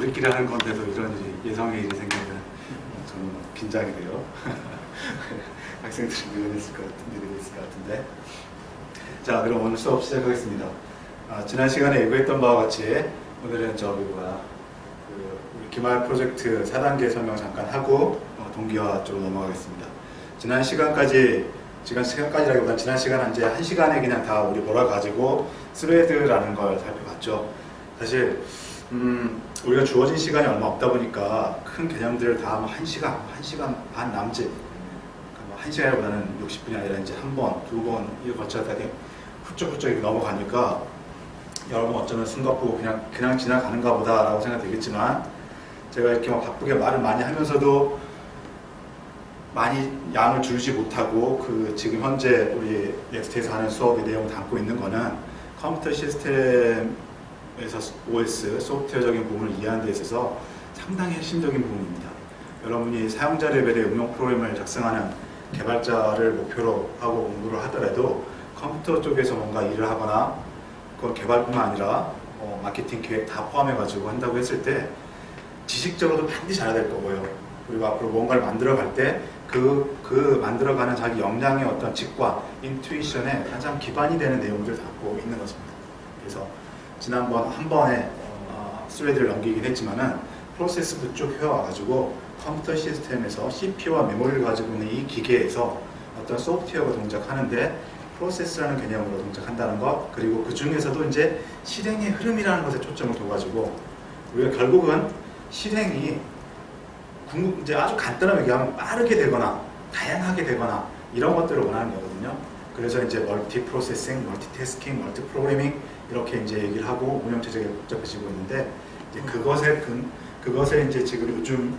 우리끼리 하는 건데도 이런 일이, 예상의 일이 생기면 저는 긴장이 돼요. 학생들이 밀려있을 것 같은데. 자, 그럼 오늘 수업 시작하겠습니다. 지난 시간에 예고했던 바와 같이 오늘은 우리 기말 프로젝트 4단계 설명 잠깐 하고 동기화 쪽으로 넘어가겠습니다. 지난 시간까지라기보다 지난 시간은 이제 1시간에 그냥 다 우리 몰아가지고 스레드라는 걸 살펴봤죠. 사실 우리가 주어진 시간이 얼마 없다 보니까 큰 개념들을 다 1시간 반 남짓, 1시간보다는 60분이 아니라 이제 한 번, 두 번 이거 거쳐다 훌쩍훌쩍 이렇게 넘어가니까 여러분 어쩌면 순간 보고 그냥 지나가는가 보다 라고 생각되겠지만, 제가 이렇게 바쁘게 말을 많이 하면서도 많이 양을 줄이지 못하고 지금 현재 우리 넥스트에서 하는 수업의 내용을 담고 있는 거는 컴퓨터 시스템에서 OS, 소프트웨어적인 부분을 이해하는 데 있어서 상당히 핵심적인 부분입니다. 여러분이 사용자 레벨의 응용 프로그램을 작성하는 개발자를 목표로 하고 공부를 하더라도 컴퓨터 쪽에서 뭔가 일을 하거나 그건 개발뿐만 아니라 마케팅 기획 다 포함해가지고 한다고 했을 때 지식적으로도 반드시 알아야 될 거고요. 그리고 앞으로 뭔가를 만들어갈 때 그 만들어가는 자기 역량의 어떤 직관, 인투이션에 가장 기반이 되는 내용들을 담고 있는 것입니다. 그래서 지난번 한 번에 스레드를 넘기긴 했지만은 프로세스도 쭉 해와가지고 컴퓨터 시스템에서 CPU와 메모리를 가지고 있는 이 기계에서 어떤 소프트웨어가 동작하는데 프로세스라는 개념으로 동작한다는 것, 그리고 그 중에서도 이제 실행의 흐름이라는 것에 초점을 둬가지고 우리가 결국은 실행이 이제 아주 간단하게 얘기하면 빠르게 되거나 다양하게 되거나 이런 것들을 원하는 거거든요. 그래서 이제 멀티 프로세싱, 멀티 태스킹, 멀티 프로그래밍 이렇게 이제 얘기를 하고 운영 체제가 복잡해지고 있는데, 이제 그것에 이제 지금 요즘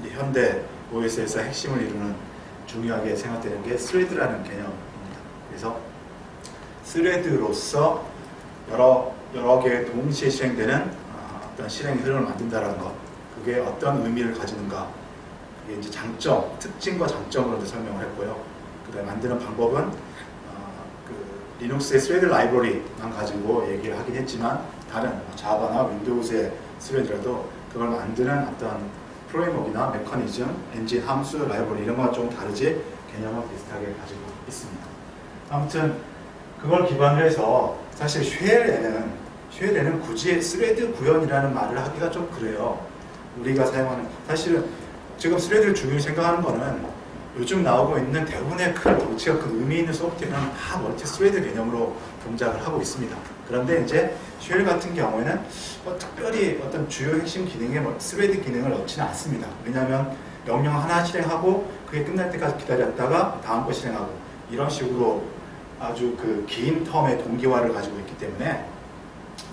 이제 현대 OS에서 핵심을 이루는 중요하게 생각되는 게 스레드라는 개념입니다. 그래서 스레드로서 여러 개 동시에 실행되는 어떤 실행의 흐름을 만든다는 것, 그게 어떤 의미를 가지는가, 그게 이제 장점, 특징과 장점으로 설명을 했고요. 그다음에 만드는 방법은 리눅스의 스레드 라이브러리만 가지고 얘기를 하긴 했지만 다른 자바나 윈도우즈의 스레드라도 그걸 만드는 어떤 프레임워크나 메커니즘, 엔진, 함수, 라이브러리 이런 거와 좀 다르지 개념은 비슷하게 가지고 있습니다. 아무튼 그걸 기반으로 해서 사실 쉘에는 굳이 스레드 구현이라는 말을 하기가 좀 그래요. 우리가 사용하는, 사실은 지금 스레드를 중요히 생각하는 거는 요즘 나오고 있는 대부분의 큰 덩치가 큰 의미 있는 소프트웨어는 다 멀티 스레드 개념으로 동작을 하고 있습니다. 그런데 이제 쉘 같은 경우에는 특별히 어떤 주요 핵심 기능에 스레드 기능을 넣지는 않습니다. 왜냐하면 명령 하나 실행하고 그게 끝날 때까지 기다렸다가 다음 거 실행하고 이런 식으로 아주 긴 텀의 동기화를 가지고 있기 때문에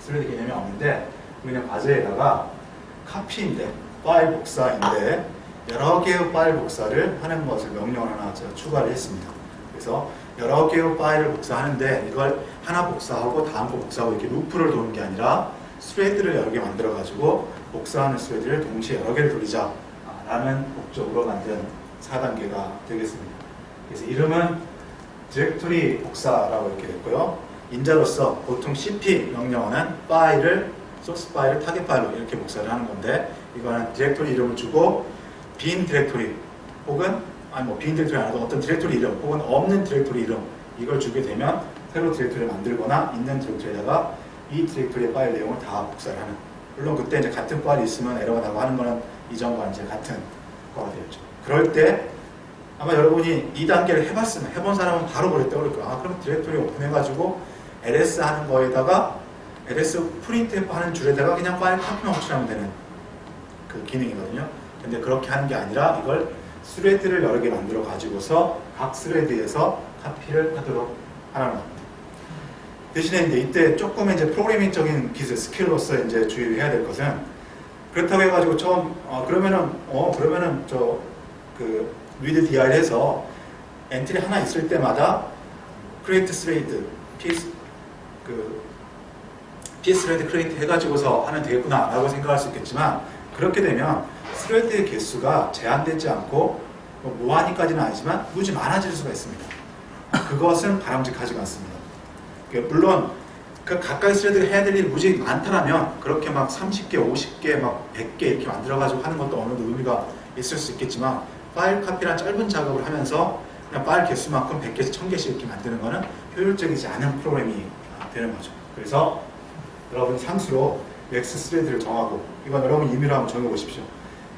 스레드 개념이 없는데, 그냥 과제에다가 카피인데 파일 복사인데 여러 개의 파일 복사를 하는 것을 명령을 하나 제가 추가를 했습니다. 그래서 여러 개의 파일을 복사하는데 이걸 하나 복사하고 다음 거 복사하고 이렇게 루프를 도는 게 아니라 스레드를 여러 개 만들어 가지고 복사하는 스레드를 동시에 여러 개를 돌리자 라는 목적으로 만든 4단계가 되겠습니다. 그래서 이름은 디렉토리 복사라고 이렇게 됐고요. 인자로서 보통 cp 명령어는 소스 파일을 타겟 파일로 이렇게 복사를 하는 건데, 이거는 디렉토리 이름을 주고 빈 디렉토리 혹은 빈 디렉토리 아니라도 어떤 디렉토리 이름 혹은 없는 디렉토리 이름 이걸 주게 되면 새로 디렉토리를 만들거나 있는 디렉토리에다가 이 디렉토리의 파일 내용을 다 복사를 하는, 물론 그때 이제 같은 파일이 있으면 에러가 나고 하는 거는 이전과 이제 같은 거가 되겠죠. 그럴 때 아마 여러분이 이 단계를 해본 사람은 바로 그랬다 그럴 거예요. 그럼 디렉토리 오픈해가지고 ls 하는 거에다가 ls 프린트f 하는 줄에다가 그냥 파일 카피만 호출하면 되는 그 기능이거든요. 근데 그렇게 하는 게 아니라 이걸 스레드를 여러 개 만들어 가지고서 각 스레드에서 카피를 하도록 하라는 겁니다. 대신에 이때 조금 이제 프로그래밍적인 기술, 스킬로서 이제 주의를 해야 될 것은, 그렇다고 해가지고 그러면은 read dir 해서 엔트리 하나 있을 때마다 create thread, pthread create 해가지고서 하면 되겠구나 라고 생각할 수 있겠지만, 그렇게 되면 스레드의 개수가 제한되지 않고 무한히까지는 아니지만 무지 많아질 수가 있습니다. 그것은 바람직하지가 않습니다. 물론 그 각각의 스레드가 해야 될 일이 무지 많다면 그렇게 막 30개, 50개, 막 100개 이렇게 만들어가지고 하는 것도 어느 정도 의미가 있을 수 있겠지만 파일 카피란 짧은 작업을 하면서 그냥 파일 개수만큼 100개씩, 1000개씩 이렇게 만드는 거는 효율적이지 않은 프로그램이 되는 거죠. 그래서 여러분 상수로 맥스 스레드를 정하고 이건 여러분 임의로 한번 정해보십시오.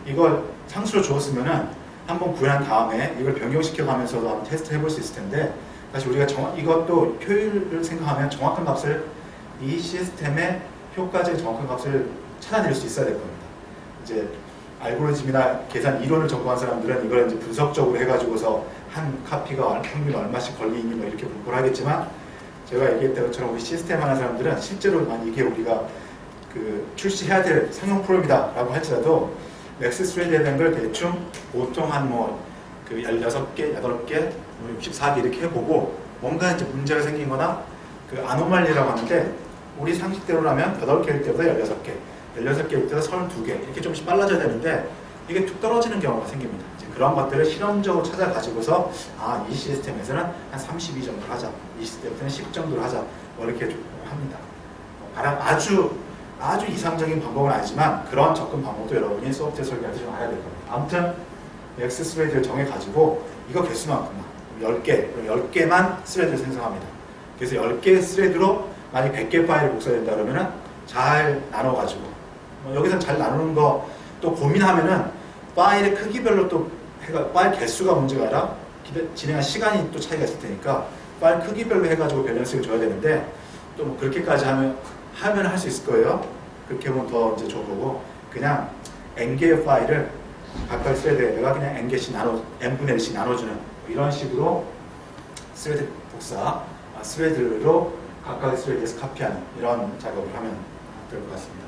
이걸 상수로 주었으면은 한번 구현한 다음에 이걸 변경시켜 가면서도 한번 테스트 해볼 수 있을 텐데 다시 우리가 이것도 효율을 생각하면 정확한 값을 이 시스템의 효과적인 정확한 값을 찾아낼 수 있어야 될 겁니다. 이제 알고리즘이나 계산 이론을 전공한 사람들은 이걸 이제 분석적으로 해가지고서 한 카피가 확률이 얼마씩 걸리니 뭐 이렇게 분포를 하겠지만 제가 얘기했던 것처럼 우리 시스템 하는 사람들은 실제로 이게 우리가 그 출시해야 될 상용 프로그램이다라고 할지라도 맥스 스레드에 대한 걸 대충 보통 한 그 16개, 8개, 64개 이렇게 해보고 뭔가 이제 문제가 생긴 거나 그 아노말리라고 하는데 우리 상식대로라면 8개일 때보다 16개, 16개일 때보다 32개 이렇게 조금씩 빨라져야 되는데 이게 툭 떨어지는 경우가 생깁니다. 이제 그런 것들을 실험적으로 찾아가지고서 이 시스템에서는 한 32 정도를 하자, 이 시스템에서는 10 정도를 하자 뭐 이렇게 합니다. 아주 이상적인 방법은 아니지만 그런 접근 방법도 여러분이 소프트웨어 설계할 때 좀 알아야 될 겁니다. 아무튼 맥스 스레드를 정해가지고 이거 개수만큼만 10개, 10개만 스레드를 생성합니다. 그래서 10개의 스레드로 만약 100개 파일을 복사된다 그러면은 잘 나눠가지고 여기서 잘 나누는 거 또 고민하면은 파일의 크기별로 또 파일 개수가 문제가 아니라 진행한 시간이 또 차이가 있을 테니까 파일 크기별로 해가지고 밸런스를 줘야 되는데 또 뭐 그렇게까지 하면 할 수 있을 거예요. 그렇게 하면 더 이제 좋은 거고 그냥 n개의 파일을 각각 스레드에다가 그냥 n분의 1씩 나눠주는 이런 식으로 스레드 복사, 스레드로 각각의 스레드에서 카피하는 이런 작업을 하면 될 것 같습니다.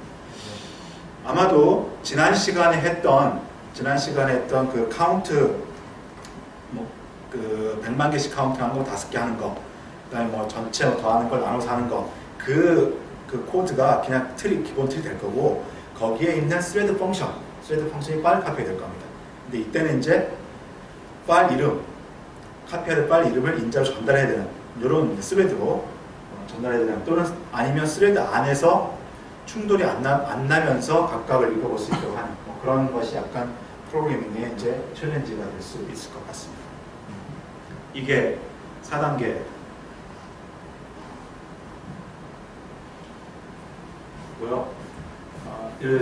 아마도 지난 시간에 했던 그 카운트 그 100만 개씩 카운트하는 거 5개 하는 거, 그다음에 뭐 전체 더하는 걸 나눠서 하는 거 그 코드가 그냥 기본 틀이 될 거고 거기에 있는 스레드 펑션이 파일 카피가 될 겁니다. 근데 이때는 이제 파일 이름, 카피해야 될 파일 이름을 인자로 전달해야 되는 이런 스레드로 전달해야 되는 또는 아니면 스레드 안에서 충돌이 안 나면서 각각을 읽어볼 수 있도록 하는 그런 것이 약간 프로그래밍의 이제 챌린지가 될 수 있을 것 같습니다. 이게 4단계 고요.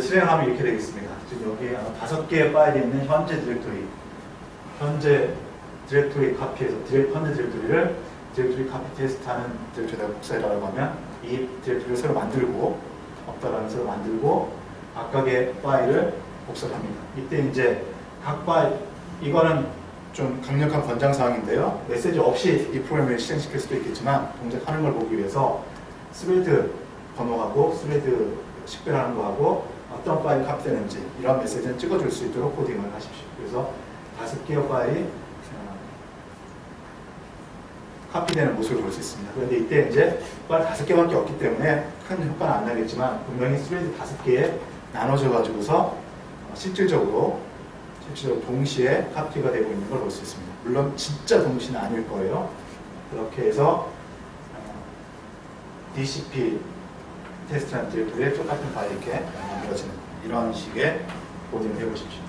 실행하면 이렇게 되겠습니다. 지금 여기에 5개의 파일이 있는 현재 디렉토리 카피해서 현재 디렉토리 카피 테스트하는 디렉토리에다가 복사해라고 하면 이 디렉토리를 새로 만들고 없다라는 새로 만들고 각각의 파일을 복사를 합니다. 이때 이제 각 파일 이거는 좀 강력한 권장사항인데요. 메시지 없이 이 프로그램을 실행시킬 수도 있겠지만 동작하는 걸 보기 위해서 스레드 번호하고 스레드 식별하는 거하고 어떤 파일이 카피되는지 이런 메시지는 찍어줄 수 있도록 코딩을 하십시오. 그래서 5개의 파일이 카피되는 모습을 볼 수 있습니다. 그런데 이때 이제 파일 5개밖에 없기 때문에 큰 효과는 안 나겠지만 분명히 스레드 5개에 나눠져 가지고서 실질적으로 동시에 카피가 되고 있는 걸 볼 수 있습니다. 물론 진짜 동시는 아닐 거예요. 그렇게 해서 DCP 테스트라는 디렉토리에 똑같은 파일이 이렇게 만들어지는 이런 식의 코딩을 해보십시오.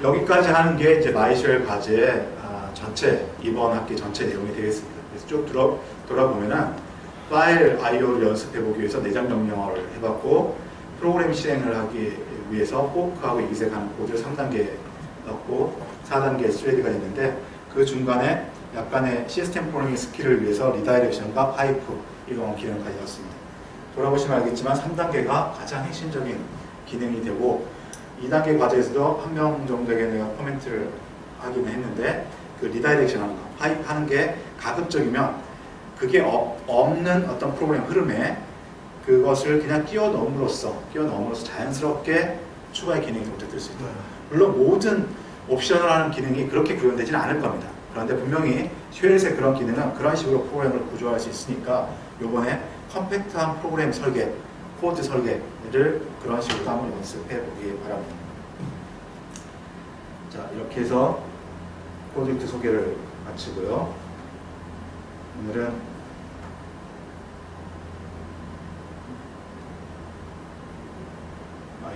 여기까지 하는 게 이제 마이쉘 과제의 이번 학기 전체 내용이 되겠습니다. 그래서 쭉 돌아보면은 파일 I/O를 연습해보기 위해서 내장 명령어를 해봤고 프로그램 실행을 하기 위해서 포크하고 이색하는 코드를 3단계에 넣고 4단계에 스레드가 있는데 그 중간에 약간의 시스템 프로그래밍 스킬을 위해서 리다이렉션과 파이프 이런 기능을 가져왔습니다. 돌아보시면 알겠지만 3단계가 가장 핵심적인 기능이 되고 2단계 과제에서도 한 명 정도에게 내가 코멘트를 하긴 했는데 그 리다이렉션 하는 거, 파이프 하는 게 가급적이면 그게 없는 어떤 프로그램 흐름에 그것을 그냥 끼워 넣음으로써 자연스럽게 추가의 기능이 동작될 수 있다. 물론 모든 옵셔널한 기능이 그렇게 구현되지는 않을 겁니다. 그런데 분명히 쉘의 그런 기능은 그런 식으로 프로그램을 구조할 수 있으니까 요번에 컴팩트한 프로그램 설계, 코드 설계를 그런 식으로 한번 연습해 보기 바랍니다. 자, 이렇게 해서 프로젝트 소개를 마치고요. 오늘은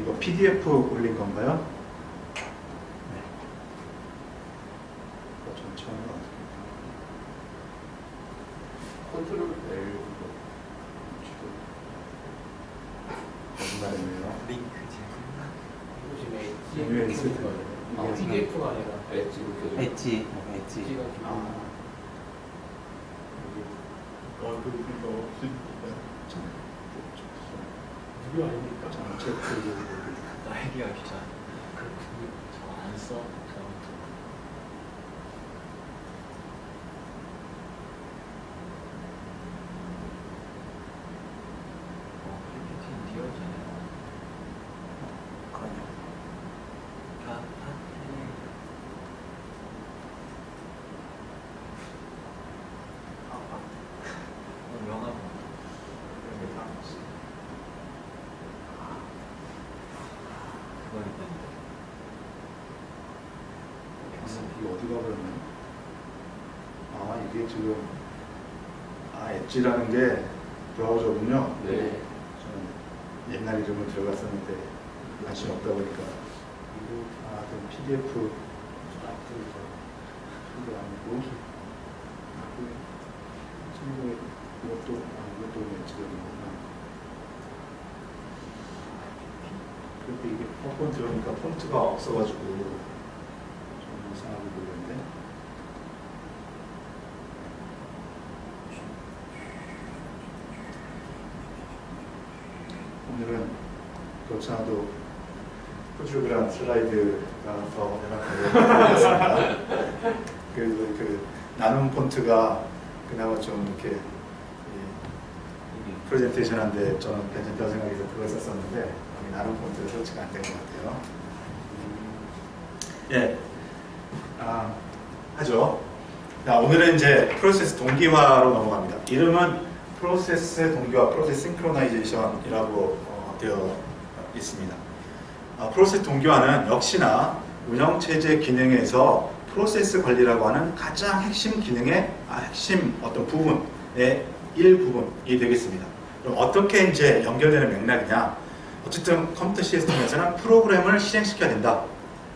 이거 PDF 올린 건가요? 네. 전체는 컨트롤 L 무슨 말이네요. 링크 메뉴에 있을 거예요. PDF가 아니라 엣지로 켜져. 엣지. 엣지가 이거 무료 아닙니까? 날개가 귀찮아. 저안 써. PPT는 띄워지네요. 그럼요. 명함. 그거 있는데. 이게 어디가 그러면? 이게 지금 엣지라는 게 브라우저군요. 네. 저는 옛날 이름을 들어갔었는데 관심 없다 보니까 그럼 PDF 이거 아니고 이것도 엣지거든요. 그런데 이게 폰폰 들어오니까 폰트가 없어가지고 좀 이상하게 보이는데. 오늘은 그렇지 않아도 푸주그란 슬라이드가 더 연락되었습니다. 그래도 그 나눔 폰트가 그나마 좀 이렇게 프레젠테이션 한데 저는 괜찮다고 생각해서 그걸 썼었는데 나눔 폰트가 설치가 안 된 것 같아요. 예, 하죠. 자, 오늘은 이제 프로세스 동기화로 넘어갑니다. 이름은 프로세스 동기화, 프로세스 싱크로나이제이션이라고 되어 있습니다. 프로세스 동기화는 역시나 운영체제 기능에서 프로세스 관리라고 하는 가장 핵심 기능의 핵심 어떤 부분의 일부분이 되겠습니다. 그럼 어떻게 이제 연결되는 맥락이냐? 어쨌든 컴퓨터 시스템에서는 프로그램을 실행시켜야 된다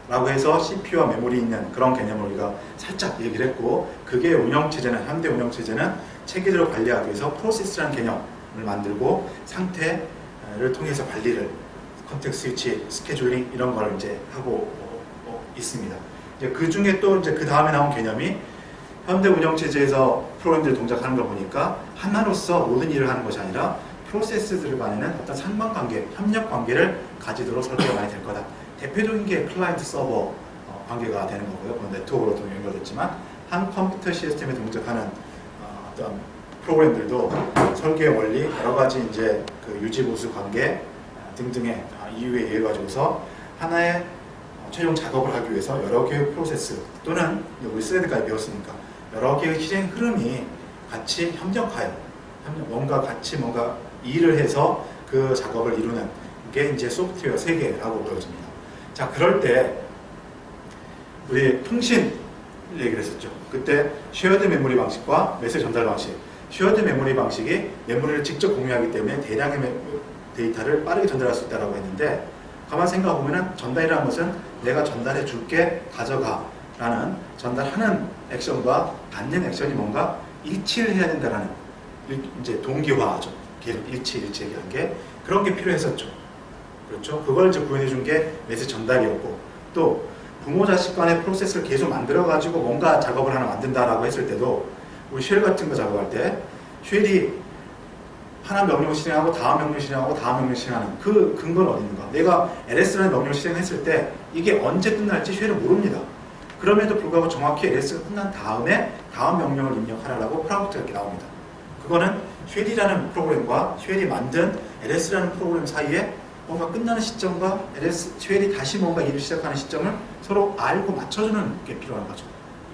라고 해서 CPU와 메모리 있는 그런 개념을 우리가 살짝 얘기를 했고, 그게 운영체제는, 현대 운영체제는 체계적으로 관리하기 위해서 프로세스라는 개념을 만들고 상태를 통해서 관리를, 컨텍스트 스위치, 스케줄링 이런 걸 이제 하고 있습니다. 이제 그 중에 또 이제 그 다음에 나온 개념이 현대 운영체제에서 프로그램들을 동작하는 걸 보니까 하나로서 모든 일을 하는 것이 아니라 프로세스들 간에는 어떤 상관관계, 협력관계를 가지도록 설계가 많이 될 거다. 대표적인 게 클라이언트 서버 관계가 되는 거고요. 네트워크로도 연결됐지만 한 컴퓨터 시스템에 동작하는 어떤 프로그램들도 설계 원리, 여러 가지 이제 그 유지보수 관계 등등의 이유에 의해 가지고서 하나의 최종 작업을 하기 위해서 여러 개의 프로세스 또는 우리 스레드까지 배웠으니까 여러 개의 실행 흐름이 같이 협력하여 뭔가 같이 뭔가 일을 해서 그 작업을 이루는 게 이제 소프트웨어 세계라고 보여집니다. 자, 그럴 때 우리 통신 얘기를 했었죠. 그때 쉐어드 메모리 방식과 메시지 전달 방식. 쉐어드 메모리 방식이 메모리를 직접 공유하기 때문에 대량의 데이터를 빠르게 전달할 수 있다고 했는데, 가만 생각해보면 전달이라는 것은 내가 전달해 줄게, 가져가 라는 전달하는 액션과 받는 액션이 뭔가 일치를 해야 된다는 이제 동기화죠. 일치한 게 그런 게 필요했었죠. 그렇죠? 그걸 이제 구현해 준 게 메시지 전달이었고, 또 부모 자식 간의 프로세스를 계속 만들어 가지고 뭔가 작업을 하나 만든다라고 했을 때도 우리 쉘 같은 거 작업할 때 쉘이 하나 명령 실행하고 다음 명령 실행하고 다음 명령 실행하는 그 근거는 어디 있는가? 내가 LS라는 명령 실행했을 때 이게 언제 끝날지 쉘은 모릅니다. 그럼에도 불구하고 정확히 LS가 끝난 다음에 다음 명령을 입력하라고 프롬프트가 이렇게 나옵니다. 그거는 쉘이라는 프로그램과 쉘이 만든 LS라는 프로그램 사이에 뭔가 끝나는 시점과 쉘이 다시 뭔가 일을 시작하는 시점을 서로 알고 맞춰주는 게 필요한 거죠.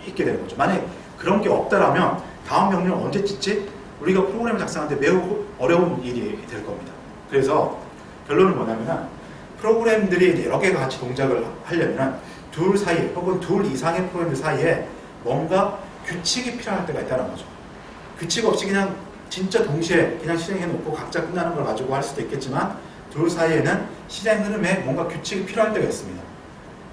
있게 되는 거죠. 만약에 그런 게 없다라면 다음 명령을 언제 찍지? 우리가 프로그램을 작성하는데 매우 어려운 일이 될 겁니다. 그래서 결론은 뭐냐면 프로그램들이 여러 개가 같이 동작을 하려면 둘 사이에 혹은 둘 이상의 프로그램들 사이에 뭔가 규칙이 필요할 때가 있다는 거죠. 규칙 없이 그냥 진짜 동시에 그냥 실행해 놓고 각자 끝나는 걸 가지고 할 수도 있겠지만 둘 사이에는 실행 흐름에 뭔가 규칙이 필요할 때가 있습니다.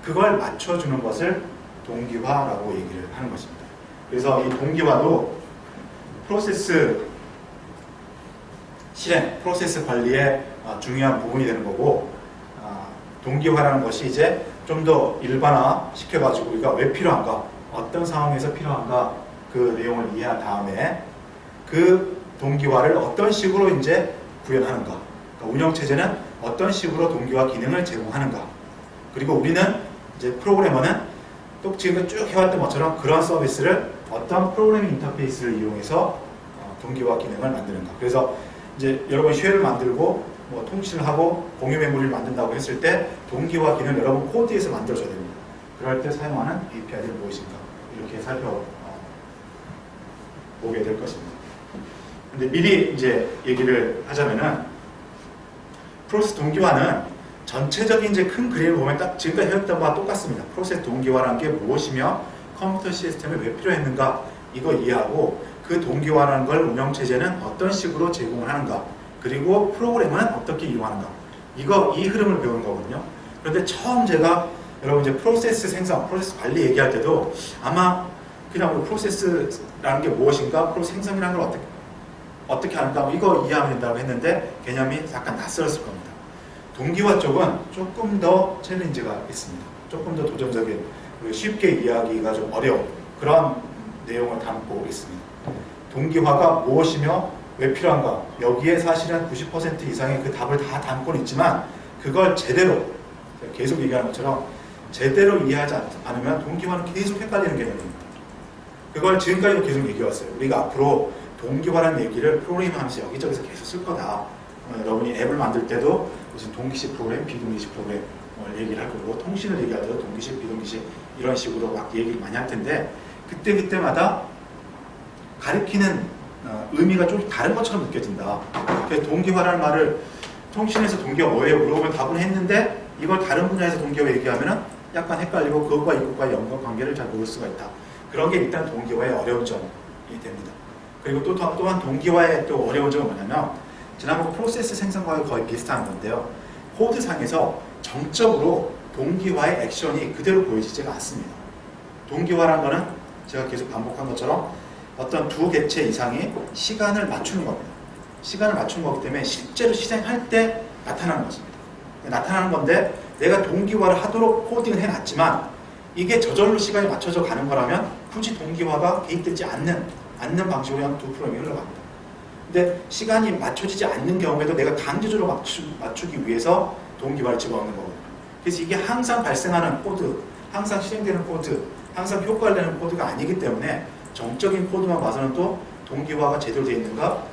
그걸 맞춰주는 것을 동기화라고 얘기를 하는 것입니다. 그래서 이 동기화도 프로세스 실행, 프로세스 관리의 중요한 부분이 되는 거고, 동기화라는 것이 이제 좀 더 일반화 시켜가지고 우리가 왜 필요한가, 어떤 상황에서 필요한가 그 내용을 이해한 다음에 그 동기화를 어떤 식으로 이제 구현하는가, 그러니까 운영체제는 어떤 식으로 동기화 기능을 제공하는가, 그리고 우리는 이제 프로그래머는 또 지금 쭉 해왔던 것처럼 그런 서비스를 어떤 프로그래밍 인터페이스를 이용해서 동기화 기능을 만드는가. 그래서 이제 여러분 쉘을 만들고 뭐 통신을 하고 공유 메모리를 만든다고 했을 때 동기화 기능을 여러분 코드에서 만들어줘야 됩니다. 그럴 때 사용하는 API들이 무엇인가 이렇게 살펴보게 될 것입니다. 근데 미리 이제 얘기를 하자면은 프로세스 동기화는 전체적인 이제 큰 그림을 보면 딱 지금까지 해왔던 거와 똑같습니다. 프로세스 동기화라는 게 무엇이며 컴퓨터 시스템에 왜 필요했는가 이거 이해하고 그 동기화라는 걸 운영체제는 어떤 식으로 제공을 하는가, 그리고 프로그램은 어떻게 이용하는가, 이 흐름을 배우는 거거든요. 그런데 처음 제가 여러분 이제 프로세스 생성, 프로세스 관리 얘기할 때도 아마 그냥 우리 프로세스라는 게 무엇인가, 프로세스 생성이라는 걸 어떻게 하는가, 이거 이해하면 된다고 했는데 개념이 약간 낯설었을 겁니다. 동기화 쪽은 조금 더 챌린지가 있습니다. 조금 더 도전적인, 쉽게 이해하기가 좀 어려운 그런 내용을 담고 있습니다. 동기화가 무엇이며 왜 필요한가, 여기에 사실은 90% 이상의 그 답을 다 담고는 있지만 그걸 제대로, 계속 얘기하는 것처럼 제대로 이해하지 않으면 동기화는 계속 헷갈리는 개념입니다. 그걸 지금까지도 계속 얘기해왔어요. 우리가 앞으로 동기화라는 얘기를 프로그래밍 하면서 여기저기서 계속 쓸 거다. 여러분이 앱을 만들 때도 무슨 동기식 프로그램, 비동기식 프로그램 얘기를 할 거고, 통신을 얘기할 때도 동기식, 비동기식 이런 식으로 막 얘기를 많이 할 텐데 그때마다 가리키는 의미가 좀 다른 것처럼 느껴진다. 그래서 동기화라는 말을 통신에서 동기화 뭐예요? 물어보면 답은 했는데 이걸 다른 분야에서 동기화 얘기하면 약간 헷갈리고 그것과 이것과의 연관관계를 잘 모를 수가 있다. 그런 게 일단 동기화의 어려운 점이 됩니다. 그리고 또한 동기화의 또 어려운 점은 뭐냐면 지난번 프로세스 생성과 거의 비슷한 건데요. 코드상에서 정적으로 동기화의 액션이 그대로 보여지지가 않습니다. 동기화라는 거는 제가 계속 반복한 것처럼 어떤 두 객체 이상이 시간을 맞추는 겁니다. 시간을 맞추는 거기 때문에 실제로 실행할 때 나타나는 것입니다. 나타나는 건데 내가 동기화를 하도록 코딩을 해놨지만 이게 저절로 시간이 맞춰져 가는 거라면 굳이 동기화가 개입되지 않는 방식으로 그냥 두 프로그램이 흘러갑니다. 근데 시간이 맞춰지지 않는 경우에도 내가 강제적으로 맞추기 위해서 동기화를 집어넣는 거거든요. 그래서 이게 항상 발생하는 코드, 항상 실행되는 코드, 항상 효과를 내는 코드가 아니기 때문에 정적인 코드만 봐서는 또 동기화가 제대로 되어 있는가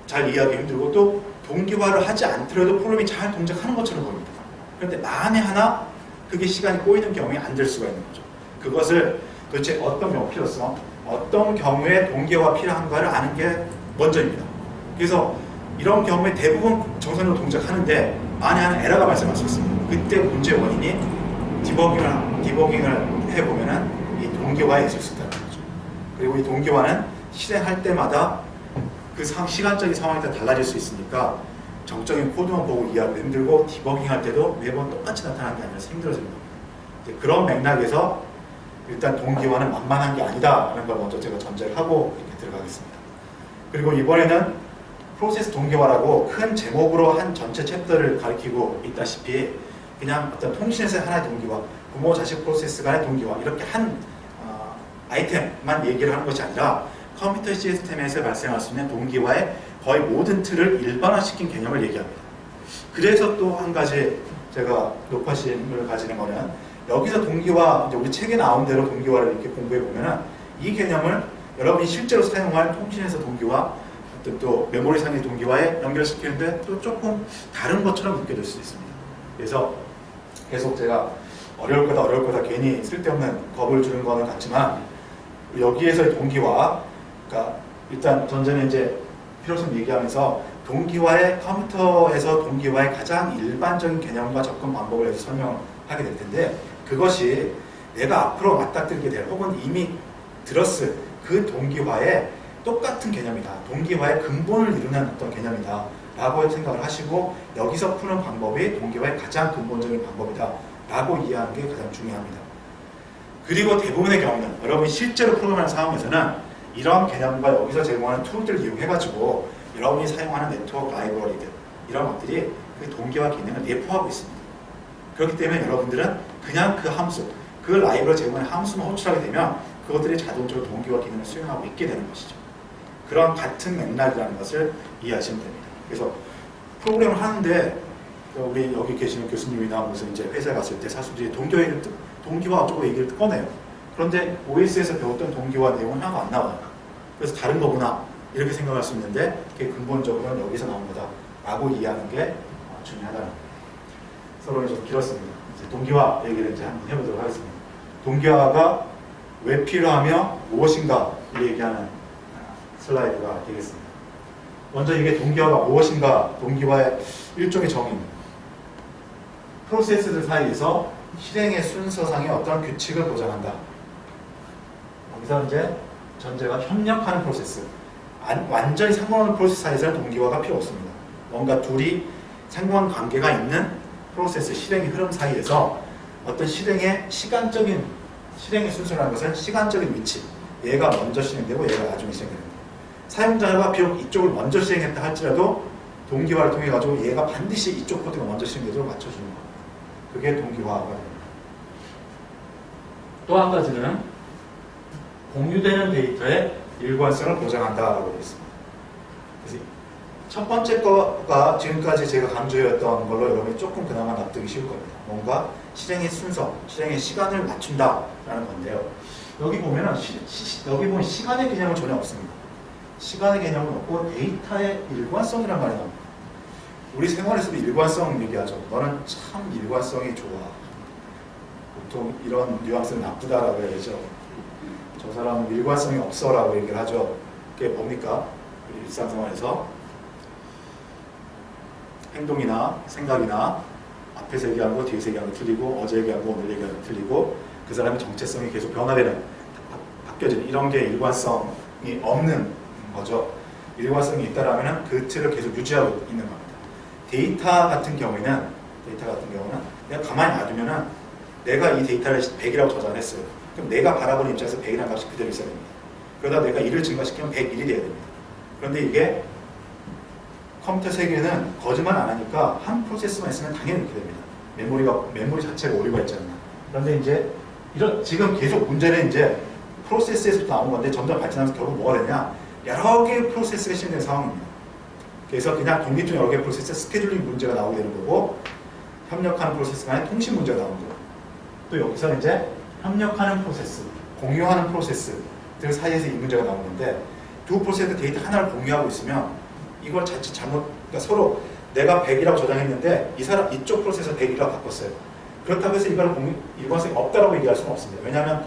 잘 이해하기 힘들고, 또 동기화를 하지 않더라도 프로그램이 잘 동작하는 것처럼 보입니다. 그런데 만에 하나 그게 시간이 꼬이는 경우에 안 될 수가 있는 거죠. 그것을 도대체 어떤 경우 필요성, 어떤 경우에 동기화가 필요한가를 아는 게 먼저입니다. 그래서 이런 경우에 대부분 정상적으로 동작하는데 만에 하나 에러가 발생할 수 있습니다. 그때 문제의 원인이 디버깅을 해보면은 이 동기화에 있을 수 있다는 거죠. 그리고 이 동기화는 실행할 때마다 그 시간적인 상황에 따라 달라질 수 있으니까 정적인 코드만 보고 이해하기 힘들고 디버깅할 때도 매번 똑같이 나타나는 게 아니라서 힘들어집니다. 그런 맥락에서 일단 동기화는 만만한 게 아니다라는 걸 먼저 제가 전제를 하고 이렇게 들어가겠습니다. 그리고 이번에는 프로세스 동기화라고 큰 제목으로 한 전체 챕터를 가리키고 있다시피 그냥 어떤 통신에서의 하나의 동기화, 부모 자식 프로세스 간의 동기화 이렇게 한 아이템만 얘기를 하는 것이 아니라 컴퓨터 시스템에서 발생할 수 있는 동기화의 거의 모든 틀을 일반화시킨 개념을 얘기합니다. 그래서 또 한 가지 제가 높아심을 가지는 거는 여기서 동기화, 이제 우리 책에 나온 대로 동기화를 이렇게 공부해 보면은 이 개념을 여러분이 실제로 사용할 통신에서 동기화, 또 메모리상의 동기화에 연결시키는데 또 조금 다른 것처럼 느껴질 수 있습니다. 그래서 계속 제가 어려울 거다 괜히 쓸데없는 겁을 주는 거는 같지만 여기에서의 동기화, 그러니까 일단 전전에 이제 필요성 얘기하면서 동기화의 컴퓨터에서 동기화의 가장 일반적인 개념과 접근 방법을 해서 설명하게 될 텐데 그것이 내가 앞으로 맞닥뜨리게 될 혹은 이미 들었을 그 동기화의 똑같은 개념이다. 동기화의 근본을 이루는 어떤 개념이다 라고 생각을 하시고 여기서 푸는 방법이 동기화의 가장 근본적인 방법이다 라고 이해하는 게 가장 중요합니다. 그리고 대부분의 경우는 여러분이 실제로 프로그램하는 상황에서는 이런 개념과 여기서 제공하는 툴들을 이용해가지고 여러분이 사용하는 네트워크 라이브러리들 이런 것들이 그 동기화 기능을 내포하고 있습니다. 그렇기 때문에 여러분들은 그냥 그 함수, 그 라이브러리 제공하는 함수만 호출하게 되면 그것들이 자동적으로 동기화 기능을 수행하고 있게 되는 것이죠. 그런 같은 맥락이라는 것을 이해하시면 됩니다. 그래서 프로그램을 하는데 우리 여기 계시는 교수님이나 무슨 이제 회사에 갔을 때 사수들이 동기화 어쩌고 얘기를 꺼내요. 그런데 OS에서 배웠던 동기화 내용은 하나도 안 나와요. 그래서 다른 거구나 이렇게 생각할 수 있는데 그게 근본적으로는 여기서 나온 거다 라고 이해하는 게 중요하다는 거예요. 서로 좀 길었습니다. 이제 동기화 얘기를 이제 한번 해보도록 하겠습니다. 동기화가 왜 필요하며 무엇인가 얘기하는 슬라이드가 되겠습니다. 먼저 이게 동기화가 무엇인가, 동기화의 일종의 정의입니다. 프로세스들 사이에서 실행의 순서상의 어떤 규칙을 보장한다. 여기서 이제 전제가 협력하는 프로세스. 완전히 상관없는 프로세스 사이에서는 동기화가 필요 없습니다. 뭔가 둘이 상관 관계가 있는 프로세스, 실행의 흐름 사이에서 어떤 실행의 시간적인 실행의 순서라는 것은 시간적인 위치. 얘가 먼저 실행되고 얘가 나중에 실행됩니다. 사용자가 비록 이쪽을 먼저 실행했다 할지라도 동기화를 통해 가지고 얘가 반드시 이쪽 코드가 먼저 실행되도록 맞춰주는 것. 그게 동기화가 됩니다. 또 한 가지는 공유되는 데이터의 일관성을 보장한다라고 되어 있습니다. 그래서 첫 번째 거가 지금까지 제가 강조해왔던 걸로 여러분이 조금 그나마 납득이 쉬울 겁니다. 뭔가 실행의 순서, 실행의 시간을 맞춘다라는 건데요. 여기 보면은 여기 보면 시간의 개념은 전혀 없습니다. 시간의 개념은 없고 데이터의 일관성이란 말이 나옵니다. 우리 생활에서도 일관성 얘기하죠. 너는 참 일관성이 좋아. 보통 이런 뉘앙스는 나쁘다라고 해야죠. 저 사람은 일관성이 없어라고 얘기를 하죠. 그게 뭡니까? 우리 일상생활에서 행동이나 생각이나 앞에서 얘기한 거, 뒤에서 얘기한 거 틀리고, 어제 얘기한 거, 오늘 얘기한 거 틀리고, 그 사람의 정체성이 계속 변화되는, 바뀌어지는 이런 게 일관성이 없는 거죠. 일관성이 있다라면 그 틀을 계속 유지하고 있는 겁니다. 데이터 같은 경우는 내가 가만히 놔두면은 내가 이 데이터를 100이라고 저장했어요. 그럼 내가 바라보는 입장에서 100이라는 값이 그대로 있어야 됩니다. 그러다 내가 1을 증가시키면 101이 돼야 됩니다. 그런데 이게 컴퓨터 세계는 거짓말 안 하니까 한 프로세스만 있으면 당연히 그렇게 됩니다. 메모리 자체가 오류가 있잖아요. 그런데 이제 지금 계속 문제는 이제 프로세스에서부터 나온 건데 점점 발전하면서 결국 뭐가 되냐? 여러 개의 프로세스가 실행되는 상황입니다. 그래서 그냥 독립적 여러 개의 프로세스 스케줄링 문제가 나오게 되는 거고 협력하는 프로세스 간의 통신 문제가 나오는 거고 또 여기서 이제 협력하는 프로세스, 공유하는 프로세스들 사이에서 이 문제가 나오는 건데 두 프로세스 데이터 하나를 공유하고 있으면 이걸 자칫 그러니까 서로 내가 100이라고 저장했는데 이쪽 프로세서 100이라고 바꿨어요. 그렇다고 해서 이걸 일관성이 없다라고 얘기할 수는 없습니다. 왜냐하면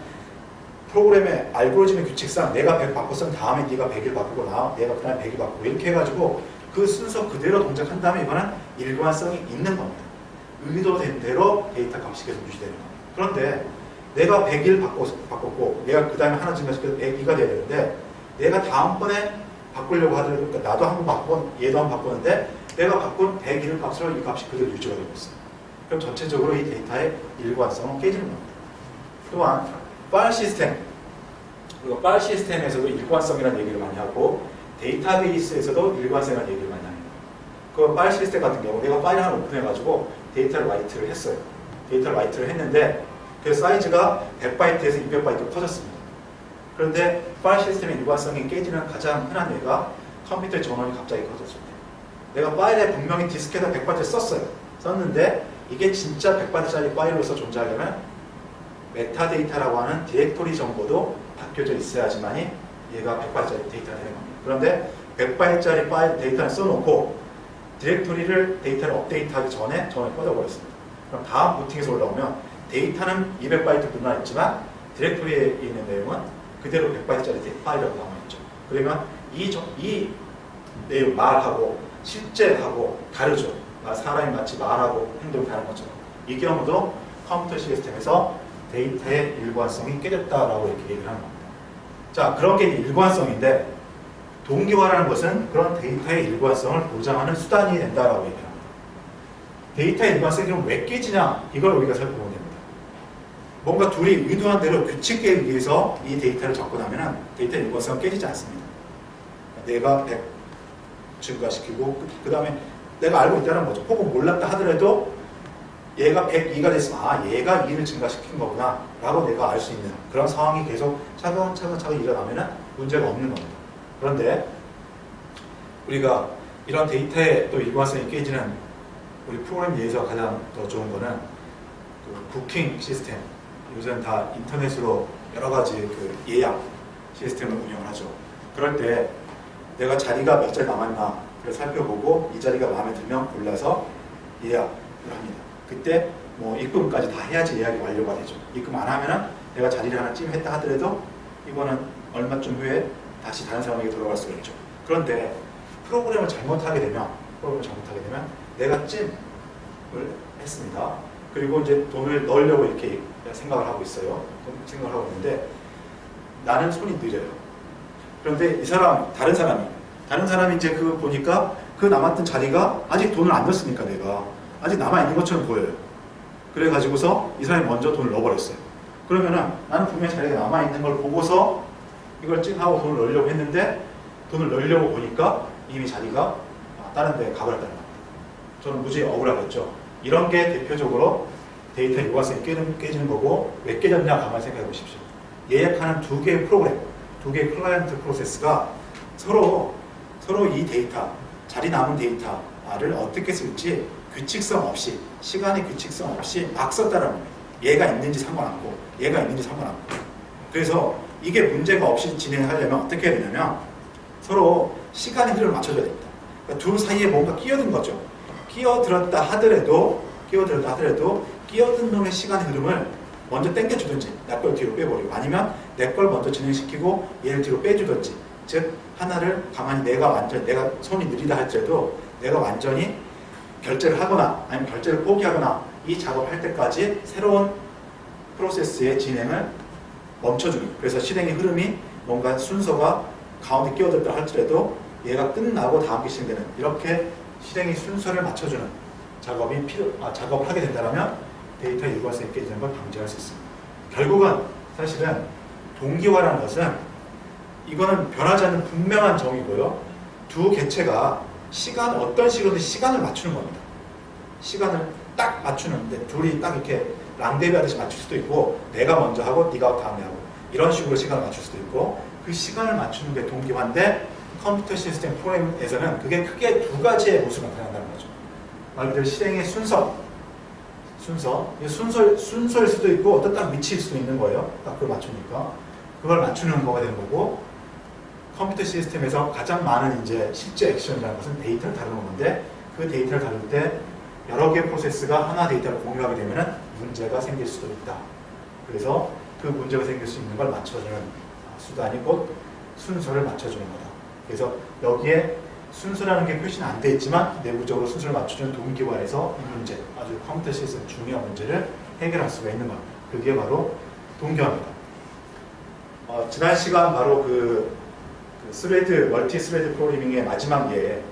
프로그램의 알고리즘의 규칙상 내가 100 바꿨으면 다음에 네가 100을 바꾸고 내가 그 다음에 100을 바꾸고 이렇게 해가지고 그 순서 그대로 동작한 다음에 이거는 일관성이 있는 겁니다. 의도된 대로 데이터 값이 계속 유지되는 겁니다. 그런데 내가 100일 바꿨고 내가 그 다음에 하나 증가시켜서 102가 돼야 되는데 내가 다음번에 바꾸려고 하더라도 그러니까 나도 한번 바꾸고 얘도 한번 바꾸는데 내가 바꾼 101 값으로 이 값이 그대로 유지가 되고 있어요. 그럼 전체적으로 이 데이터의 일관성은 깨지는 겁니다. 또한 파일 시스템, 그리고 파일 시스템에서도 일관성이라는 얘기를 많이 하고 데이터베이스에서도 일관성이라는 얘기를 많이 합니다. 그 파일 시스템 같은 경우 내가 파일 하나 오픈해가지고 데이터를 라이트를 했어요. 데이터를 라이트를 했는데 그 사이즈가 100바이트에서 200바이트로 커졌습니다. 그런데 파일 시스템의 일관성이 깨지는 가장 흔한 예가 컴퓨터의 전원이 갑자기 꺼졌을 때 내가 파일에 분명히 디스크에다 100바이트를 썼는데 이게 진짜 100바이트짜리 파일로서 존재하려면 메타데이터라고 하는 디렉토리 정보도 바뀌어져 있어야지만이 얘가 100바이트짜리 데이터가 되는 겁니다. 그런데 100바이트짜리 파일 데이터를 써놓고 디렉토리를 데이터를 업데이트하기 전에 전원이 꺼져버렸습니다. 그럼 다음 부팅에서 올라오면 데이터는 200바이트 분할했지만 디렉토리에 있는 내용은 그대로 100바이트짜리 파일이라고 남아있죠. 그러면 이 내용 말하고 실제하고 다르죠. 사람이 마치 말하고 행동이 다른 것처럼. 이 경우도 컴퓨터 시스템에서 데이터의 일관성이 깨졌다라고 이렇게 얘기를 하는 겁니다. 자, 그런 게 일관성인데 동기화라는 것은 그런 데이터의 일관성을 보장하는 수단이 된다라고 얘기합니다. 데이터의 일관성이 그럼 왜 깨지냐? 이걸 우리가 살펴보면 됩니다. 뭔가 둘이 의도한 대로 규칙에 의해서 이 데이터를 접근하면 데이터의 일관성은 깨지지 않습니다. 내가 100 증가시키고 그 다음에 내가 알고 있다는 거죠. 혹은 몰랐다 하더라도 얘가 102가 됐으면 아 얘가 2를 증가시킨 거구나 라고 내가 알 수 있는 그런 상황이 계속 차근차근 일어나면 문제가 없는 겁니다. 그런데 우리가 이런 데이터의 또 일관성이 깨지는 우리 프로그램 내에서 가장 더 좋은 거는 그 부킹 시스템. 요새는 다 인터넷으로 여러 가지 그 예약 시스템을 운영을 하죠. 그럴 때 내가 자리가 몇 자리 남았나 그걸 살펴보고 이 자리가 마음에 들면 골라서 예약을 합니다. 그때 뭐 입금까지 다 해야지 예약이 완료가 되죠. 입금 안 하면은 내가 자리를 하나 찜했다 하더라도 이거는 얼마쯤 후에 다시 다른 사람에게 돌아갈 수가 있죠. 그런데 프로그램을 잘못하게 되면 내가 찜을 했습니다. 그리고 이제 돈을 넣으려고 이렇게 생각을 하고 있어요. 생각을 하고 있는데 나는 손이 느려요. 그런데 이 사람, 다른 사람이 이제 그 보니까 그 남았던 자리가 아직 돈을 안 넣었으니까 내가 아직 남아있는 것처럼 보여요. 그래가지고서 이 사람이 먼저 돈을 넣어버렸어요. 그러면은 나는 분명히 자리가 남아있는 걸 보고서 이걸 찍하고 돈을 넣으려고 했는데 돈을 넣으려고 보니까 이미 자리가 다른 데 가버렸다는 겁니다. 저는 무지 억울하겠죠. 이런 게 대표적으로 데이터 일관성이 깨지는 거고 왜 깨졌냐 가만히 생각해 보십시오. 예약하는 두 개의 프로그램, 두 개의 클라이언트 프로세스가 서로 이 데이터, 자리 남은 데이터를 어떻게 쓸지 규칙성 없이, 시간의 규칙성 없이 막 썼다는 겁니다. 얘가 있는지 상관없고 그래서 이게 문제가 없이 진행하려면 어떻게 해야 되냐면 서로 시간의 흐름을 맞춰줘야 됩니다. 그러니까 둘 사이에 뭔가 끼어든 거죠. 끼어들었다 하더라도 끼어든 놈의 시간의 흐름을 먼저 당겨주든지 내 걸 뒤로 빼버리고 아니면 내 걸 먼저 진행시키고 얘를 뒤로 빼주든지 즉 하나를 가만히 내가 손이 느리다 할지라도 내가 완전히 결제를 하거나 아니면 결제를 포기하거나 이 작업할 때까지 새로운 프로세스의 진행을 멈춰주기. 그래서 실행의 흐름이 뭔가 순서가 가운데 끼어들다 할지라도 얘가 끝나고 다음 게 시행되는 이렇게 실행의 순서를 맞춰주는 작업을 하게 된다면 데이터 일관성이 깨지는 걸 방지할 수 있습니다. 결국은 사실은 동기화라는 것은 이거는 변하지 않는 분명한 정의고요. 두 개체가 어떤 식으로든 시간을 맞추는 겁니다. 시간을 딱 맞추는데 둘이 딱 이렇게 랑데비 하듯이 맞출 수도 있고 내가 먼저 하고 네가 다음에 하고 이런 식으로 시간을 맞출 수도 있고 그 시간을 맞추는 게 동기화인데 컴퓨터 시스템 프로그램에서는 그게 크게 두 가지의 모습을 나타낸다는 거죠. 말 그대로 실행의 순서일 수도 있고 어떤 딱 위치일 수도 있는 거예요. 딱 그걸 맞추니까 그걸 맞추는 거가 되는 거고 컴퓨터 시스템에서 가장 많은 이제 실제 액션이라는 것은 데이터를 다루는 건데 그 데이터를 다룰 때 여러 개의 프로세스가 하나 데이터를 공유하게 되면 문제가 생길 수도 있다. 그래서 그 문제가 생길 수 있는 걸 맞춰주는 수단이 곧 순서를 맞춰주는 거다. 그래서 여기에 순서라는 게 표시는 안 돼 있지만 내부적으로 순서를 맞춰주는 동기화에서 이 문제, 아주 컴퓨터 시스템 중요한 문제를 해결할 수가 있는 겁니다. 그게 바로 동기화입니다. 지난 시간 바로 멀티 스레드 프로그래밍의 마지막 예를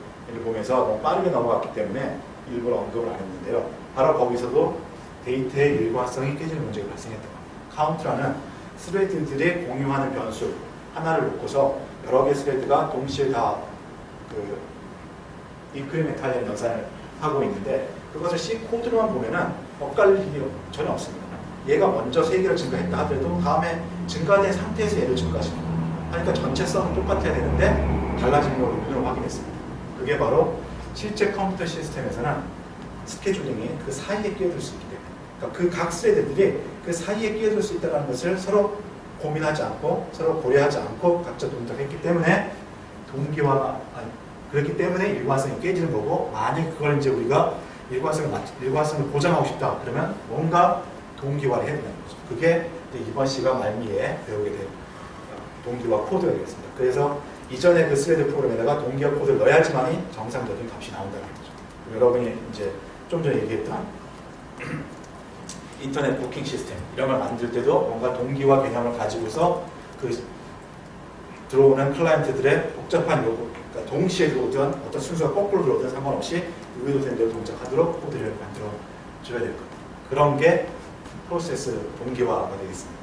보면서 너무 빠르게 넘어갔기 때문에 일부러 언급을 안 했는데요. 바로 거기서도 데이터의 일관성이 깨지는 문제가 발생했던 겁니다. 카운트라는 스레드들이 공유하는 변수 하나를 놓고서 여러 개의 스레드가 동시에 다 인크리멘탈한 연산을 하고 있는데 그것을 C 코드로만 보면은 엇갈릴 일이 전혀 없습니다. 얘가 먼저 3개를 증가했다 하더라도 다음에 증가된 상태에서 얘를 증가시키고 하니까 전체성은 똑같아야 되는데 달라지는 걸 눈으로 확인했습니다. 그게 바로 실제 컴퓨터 시스템에서는 스케줄링이 그 사이에 끼어들 수 있기 때문에 그러니까 그 각 스레드들이 그 사이에 끼어들 수 있다는 것을 서로 고민하지 않고 서로 고려하지 않고 각자 동작했기 때문에 그렇기 때문에 일관성이 깨지는 거고 만약 그걸 이제 우리가 일관성을 보장하고 싶다 그러면 뭔가 동기화를 해야 된다는 거죠. 그게 이번 시간 말미에 배우게 될 동기화 코드가 되겠습니다. 그래서 이전에 그 스레드 프로그램에다가 동기화 코드를 넣어야지만이 정상적인 값이 나온다는 거죠. 여러분이 이제 좀 전에 얘기했던 인터넷 부킹 시스템 이런 걸 만들 때도 뭔가 동기화 개념을 가지고서 그 들어오는 클라이언트들의 복잡한 요구, 그러니까 동시에 들어오든 어떤 순서가 거꾸로 들어오든 상관없이 의도된 대로 동작하도록 코드를 만들어 줘야 될 겁니다. 그런 게 프로세스 동기화가 되겠습니다.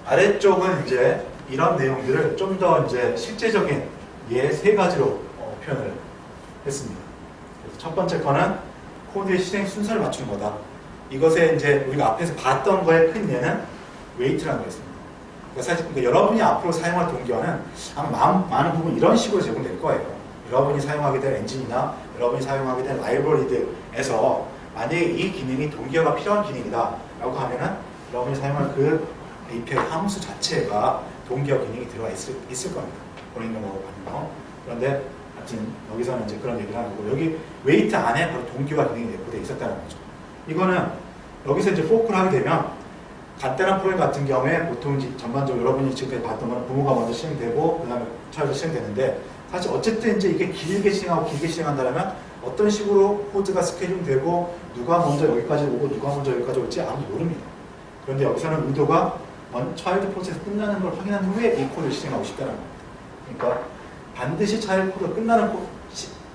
아래쪽은 이제 이런 내용들을 좀 더 이제 실제적인 예 세 가지로 표현을 했습니다. 그래서 첫 번째 거는 코드의 실행 순서를 맞추는 거다. 이것에 이제 우리가 앞에서 봤던 거의 큰 예는 웨이트라는 거였습니다. 그러니까 사실 여러분이 앞으로 사용할 동기화는 아마 많은 부분 이런 식으로 제공될 거예요. 여러분이 사용하게 될 엔진이나 여러분이 사용하게 될 라이브러리들에서 만약에 이 기능이 동기화가 필요한 기능이다 라고 하면은 여러분이 사용할 그 API 함수 자체가 동기화 기능이 들어가 있을 겁니다. 본인 용어로 하는 거. 그런데 하여튼 여기서는 이제 그런 얘기를 하는 거고, 여기 웨이트 안에 바로 동기화 기능이 내포되어 있었다는 거죠. 이거는 여기서 이제 포크를 하게 되면 간단한 프로그램 같은 경우에 보통 전반적으로 여러분이 지금까지 봤던 거는 부모가 먼저 실행되고 그 다음에 차에서 실행되는데, 사실 어쨌든 이제 이게 길게 실행하고 길게 실행한다면 어떤 식으로 코드가 스케줄되고 누가 먼저 여기까지 오고 누가 먼저 여기까지 올지 아무도 모릅니다. 그런데 여기서는 의도가 차일드 프로세스 끝나는 걸 확인한 후에 이 코드를 실행하고 싶다는 겁니다. 그러니까 반드시 차일드 코드가 끝나는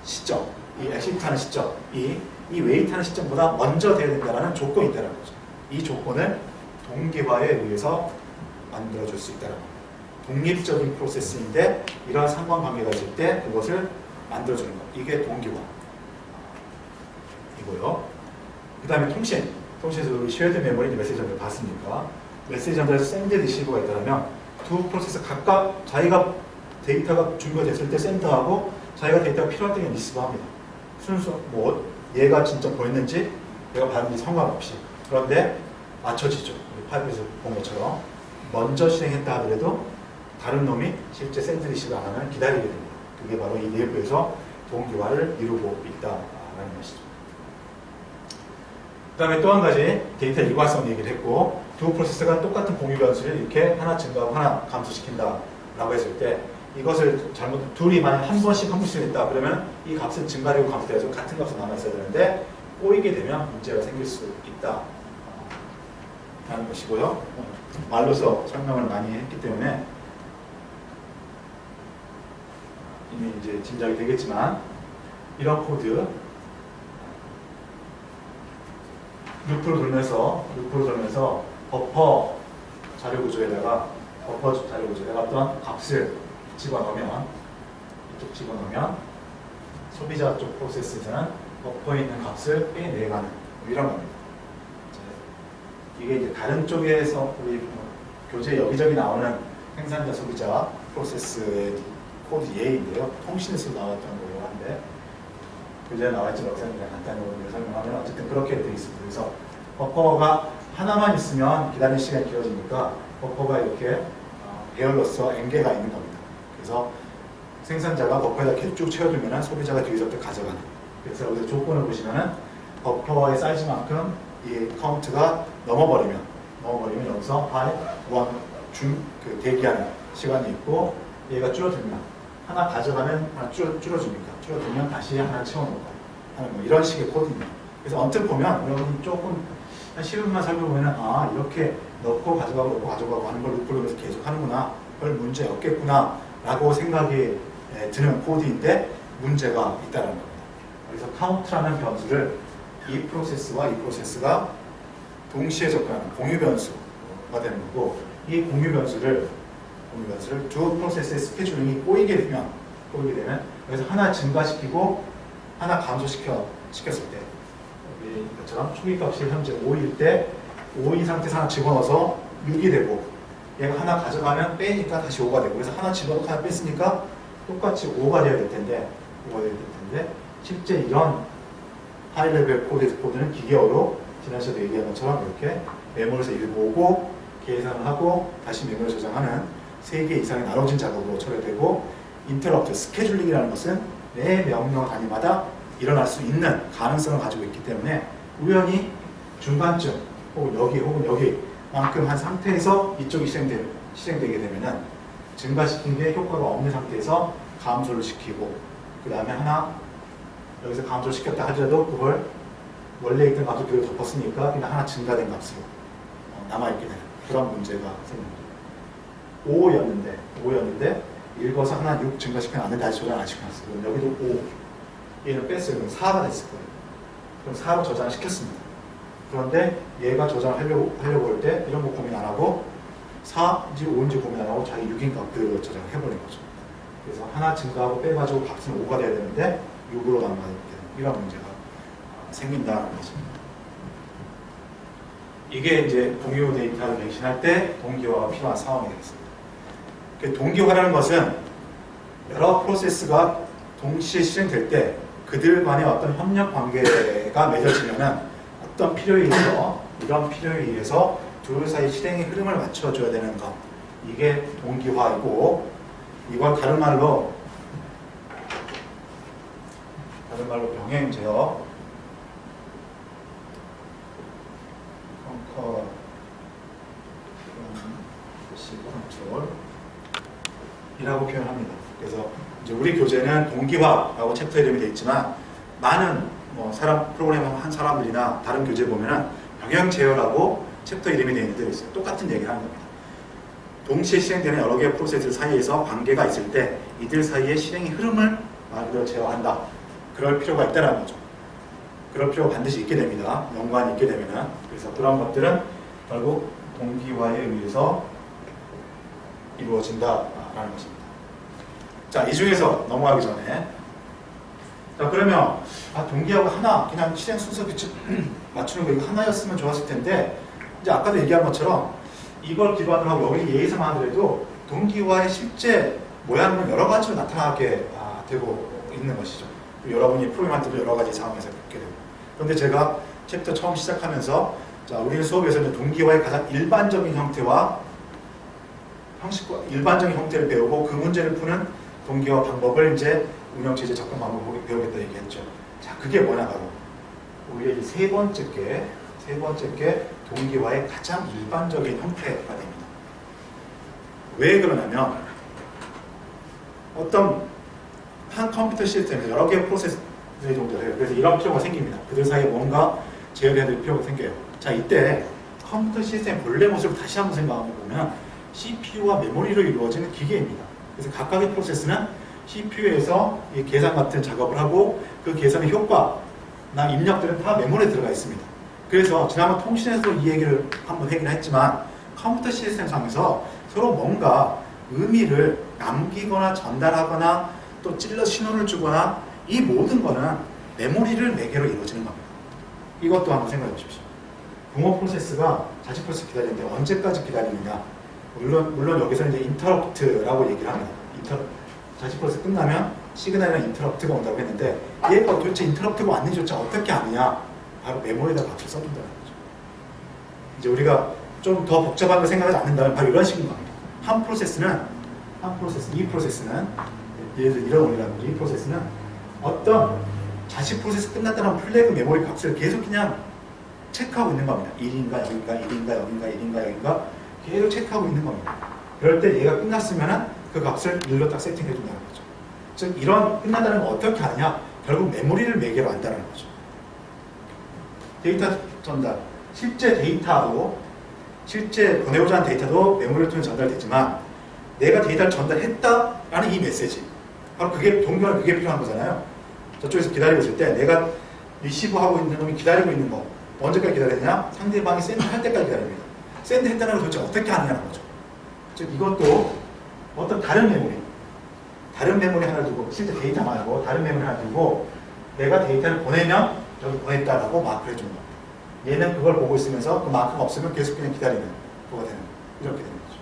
시점, 이 엑시트하는 시점, 이 웨이트하는 시점보다 먼저 돼야 된다는 조건이 있다는 거죠. 이 조건을 동기화에 의해서 만들어줄 수 있다는 겁니다. 독립적인 프로세스인데 이러한 상관관계가 있을 때 그것을 만들어주는 것. 이게 동기화 이고요. 그 다음에 통신에서 우리 쉐어드 메모리 메시지 전달 봤으니까 메시지 전달에서 샌드 리시버가 있다면 두 프로세스 각각 자기가 데이터가 준비가 됐을 때 샌드하고 자기가 데이터가 필요할 때는 리시버합니다. 순서 얘가 진짜 보였는지 내가 받은지 상관없이. 그런데 맞춰지죠. 우리 파이브에서 본 것처럼 먼저 실행했다 하더라도 다른 놈이 실제 샌드 리시버 안 하면 기다리게 됩니다. 그게 바로 이 내부에서 동기화를 이루고 있다라는 것이죠. 그 다음에 또 한 가지 데이터 일관성 얘기를 했고, 두 프로세스가 똑같은 공유 변수를 이렇게 하나 증가하고 하나 감소시킨다라고 했을 때 이것을 둘이 만약 한 번씩 했다 그러면 이 값은 증가되고 감소되어서 같은 값으로 남아있어야 되는데 꼬이게 되면 문제가 생길 수 있다 라는 것이고요. 말로서 설명을 많이 했기 때문에 이미 이제 짐작이 되겠지만, 이런 코드 루프로 돌면서 버퍼 자료 구조에다가 어떤 값을 집어넣으면 소비자 쪽 프로세스에서는 버퍼에 있는 값을 빼내가는 이런 겁니다. 이게 이제 다른 쪽에서 우리 교재 여기저기 나오는 생산자 소비자 프로세스의 코드 예인데요. 통신에서 나왔던 거고 한데 교재에 나와있지 여기서 그냥 간단히 설명하면 어쨌든 그렇게 되어 있습니다. 그래서 버퍼가 하나만 있으면 기다리는 시간이 길어지니까 버퍼가 이렇게 배열로서 N개가 있는 겁니다. 그래서 생산자가 버퍼에다 이렇게 쭉 채워주면 소비자가 뒤에서부터 가져가는. 그래서 여기서 조건을 보시면은 버퍼의 사이즈만큼 이 카운트가 넘어버리면 여기서 그 대기하는 시간이 있고, 얘가 줄어들면 하나 가져가면 하나 줄어주니까 줄어들면 다시 하나 채워놓고 하는 뭐 이런 식의 코드입니다. 그래서 언뜻 보면 여러분이 조금 한 10분만 살펴보면 이렇게 넣고 가져가고 하는 걸 루프로 계속 하는구나, 별 문제 없겠구나 라고 생각이 드는 코드인데 문제가 있다는 겁니다. 그래서 카운트라는 변수를 이 프로세스와 이 프로세스가 동시에 접근하는 공유 변수가 되는 거고, 이 공유 변수를 두 프로세스의 스케줄링이 꼬이게 되면 그래서 하나 증가시키고 하나 감소시켰을 때, 이것처럼 초기 값이 현재 5일 때 5인 상태에서 하나 집어넣어서 6이 되고, 얘가 하나 가져가면 빼니까 다시 5가 되고, 그래서 하나 집어넣고 하나 뺐으니까 똑같이 5가 돼야 될 텐데 실제 이런 하이레벨 코드는 기계어로 지난 시간에 얘기한 것처럼 이렇게 메모리에서 읽어오고 계산을 하고 다시 메모리 저장하는 3개 이상의 나눠진 작업으로 처리되고, 인터럽트, 스케줄링이라는 것은 매 명령 단위마다 일어날 수 있는 가능성을 가지고 있기 때문에 우연히 중간쯤 혹은 여기만큼 한 상태에서 이쪽이 실행되게 되면은 증가시킨 게 효과가 없는 상태에서 감소를 시키고, 그 다음에 하나 여기서 감소를 시켰다 하더라도 그걸 원래 있던 값을 그대로 덮었으니까 그냥 하나 증가된 값으로 남아있게 되는 그런 문제가 생깁니다. 5였는데 읽어서 하나 6 증가시키면 안 돼. 다시 저장 안 시켜놨어. 그럼 여기도 5. 얘는 뺐어요. 그럼 4가 됐을 거예요. 그럼 4로 저장을 시켰습니다. 그런데 얘가 저장을 하려고 할 때 이런 거 고민 안 하고 4인지 5인지 고민 안 하고 자기 6인 값대로 저장을 해버린 거죠. 그래서 하나 증가하고 빼가지고 값은 5가 돼야 되는데 6으로 남아야 되는 이런 문제가 생긴다는 거죠. 이게 이제 공유 데이터를 갱신할 때 동기화가 필요한 상황이 되겠습니다. 동기화라는 것은 여러 프로세스가 동시에 실행될 때 그들 간의 어떤 협력 관계가 맺어지면은 어떤 필요에 의해서 이런 필요에 의해서 둘 사이 실행의 흐름을 맞춰줘야 되는 것, 이게 동기화이고, 이걸 다른 말로 병행 제어, 컨트롤 이라고 표현합니다. 그래서 이제 우리 교재는 동기화라고 챕터 이름이 되어 있지만 많은 프로그래머 한 사람들이나 다른 교재 보면은 병행 제어라고 챕터 이름이 되어 있는 데가 있어요. 똑같은 얘기를 하는 겁니다. 동시에 실행되는 여러 개의 프로세스 사이에서 관계가 있을 때 이들 사이의 실행의 흐름을 말 그대로 제어한다. 그럴 필요가 있다는 거죠. 그럴 필요가 반드시 있게 됩니다. 연관이 있게 되면은. 그래서 그런 것들은 결국 동기화에 의해서 이루어진다라는 것입니다. 자, 이 중에서 넘어가기 전에 자, 그러면 동기화가 하나, 그냥 실행 순서 맞추는 거 이거 하나였으면 좋았을 텐데 이제 아까도 얘기한 것처럼 이걸 기반으로 하고 여기 예에서만 하더라도 동기화의 실제 모양은 여러 가지로 나타나게 되고 있는 것이죠. 여러분이 프로그램할 때도 여러 가지 상황에서 겪게 되고. 그런데 제가 챕터 처음 시작하면서 자, 우리는 수업에서는 동기화의 가장 일반적인 형태와 형식과 일반적인 형태를 배우고 그 문제를 푸는 동기화 방법을 이제 운영체제 접근 방법을 배우겠다 얘기했죠. 자, 그게 뭐냐 바로 오히려 이 세 번째 게 동기화의 가장 일반적인 형태가 됩니다. 왜 그러냐면 어떤 한 컴퓨터 시스템에서 여러 개의 프로세스들이 존재해요. 그래서 이런 필요가 생깁니다. 그들 사이에 뭔가 제어해야 될 필요가 생겨요. 자, 이때 컴퓨터 시스템 본래 모습을 다시 한번 생각해보면 CPU와 메모리로 이루어지는 기계입니다. 그래서 각각의 프로세스는 CPU에서 이 계산 같은 작업을 하고 그 계산의 효과나 입력들은 다 메모리에 들어가 있습니다. 그래서 지난번 통신에서 이 얘기를 한번 얘기를 했지만 컴퓨터 시스템 상에서 서로 뭔가 의미를 남기거나 전달하거나 또 찔러 신호를 주거나 이 모든 거는 메모리를 매개로 이루어지는 겁니다. 이것도 한번 생각해 보십시오. 붕어 프로세스가 자체 프로세스 기다리는데 언제까지 기다리느냐. 물론 여기서는 이제 인터럽트라고 얘기를 합니다. 자체 프로세스 끝나면 시그널이나 인터럽트가 온다고 했는데 얘가 도대체 인터럽트가 왔는지조차 어떻게 아느냐. 바로 메모리에다 값을 써준다는 거죠. 이제 우리가 좀 더 복잡한 걸 생각하지 않는다면 바로 이런 식인 겁니다. 이 프로세스는 예를 들어 이런 원리라는 거죠. 이 프로세스는 어떤 자체 프로세스 끝났다는 플래그 메모리 값을 계속 그냥 체크하고 있는 겁니다. 1인가 여긴가 1인가 여긴가 1인가 여긴가 계속 체크하고 있는 겁니다. 그럴 때 얘가 끝났으면 그 값을 1로 딱 세팅해 준다는 거죠. 즉 이런 끝난다는 건 어떻게 하느냐? 결국 메모리를 매개로 한다는 거죠. 데이터 전달. 실제 보내고자 하는 데이터도 메모리를 통해 전달되지만 내가 데이터를 전달했다라는 이 메시지. 바로 그게 동기화는 그게 필요한 거잖아요. 저쪽에서 기다리고 있을 때 내가 리시브하고 있는 놈이 기다리고 있는 거 언제까지 기다리느냐? 상대방이 샌드할 때까지 기다립니다. 샌드 했다는 걸 도대체 어떻게 하느냐는 거죠. 즉 이것도 어떤 다른 메모리 하나 두고 실제 데이터 말고 다른 메모리 하나 두고 내가 데이터를 보내면 저기 보냈다라고 마크를 해주는 겁니다. 얘는 그걸 보고 있으면서 그 마크가 없으면 계속 그냥 기다리는 거가 되는 이렇게 되는 거죠.